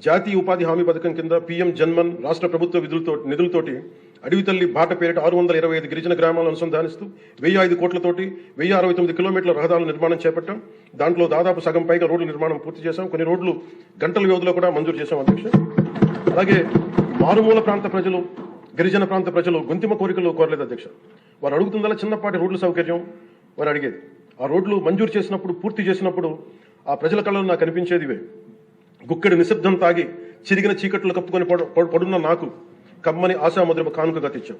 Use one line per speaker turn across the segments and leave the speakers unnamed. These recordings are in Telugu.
జాతీయ ఉపాధి హామీ పథకం కింద పీఎం జన్మన్ రాష్ట్ర ప్రభుత్వ నిధులతోటి అడవి తల్లి బాట పేరిట 625 గిరిజన గ్రామాలను అనుసంధానిస్తూ 1005 కోట్లతోటి 1069 కిలోమీటర్ల రహదారుల నిర్మాణం చేపట్టాం. దాంట్లో దాదాపు సగం పైగా రోడ్ల నిర్మాణం పూర్తి చేశాం. కొన్ని రోడ్లు గంటల వ్యవధిలో కూడా మంజూరు చేశాం అధ్యక్ష. అలాగే మారుమూల ప్రాంత ప్రజలు, గిరిజన ప్రాంత ప్రజలు గొంతిమ కోరికలు కోరలేదు అధ్యక్ష. వారు అడుగుతుందల్లా చిన్నపాటి రోడ్ల సౌకర్యం వారు అడిగేది. ఆ రోడ్లు మంజూరు చేసినప్పుడు, పూర్తి చేసినప్పుడు ఆ ప్రజల కళ్ళలో నాకు అనిపించేదివే. గుక్కడి నిశ్శబ్దం తాగి చిరిగిన చీకట్లు కప్పుకొని పడున్న నాకు కమ్మని ఆశామధుర కానుకగా తెచ్చాం.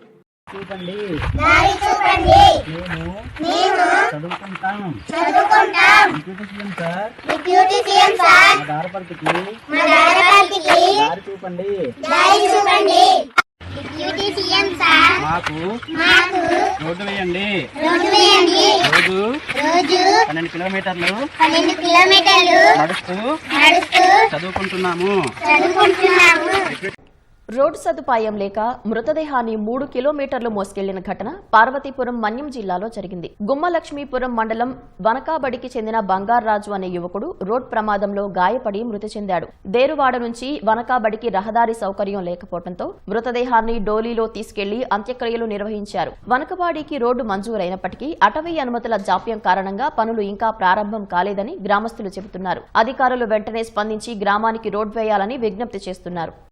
మాకు రోడ్డు వేయండి. రోజు 12 కిలోమీటర్లు నడుస్తూ చదువుకుంటున్నాము.
రోడ్డు సదుపాయం లేక మృతదేహాన్ని 3 కిలోమీటర్లు మోసుకెళ్లిన ఘటన పార్వతీపురం మన్యం జిల్లాలో జరిగింది. గుమ్మలక్ష్మీపురం మండలం వనకాబడికి చెందిన బంగారాజు అనే యువకుడు రోడ్ ప్రమాదంలో గాయపడి మృతి చెందాడు. దేరువాడ నుంచి వనకాబడికి రహదారి సౌకర్యం లేకపోవడంతో మృతదేహాన్ని డోలీలో తీసుకెళ్లి అంత్యక్రియలు నిర్వహించారు. వనకబాడికి రోడ్డు మంజూరైనప్పటికీ అటవీ అనుమతుల జాప్యం కారణంగా పనులు ఇంకా ప్రారంభం కాలేదని గ్రామస్తులు చెబుతున్నారు. అధికారులు వెంటనే స్పందించి గ్రామానికి రోడ్ వేయాలని విజ్ఞప్తి చేస్తున్నారు.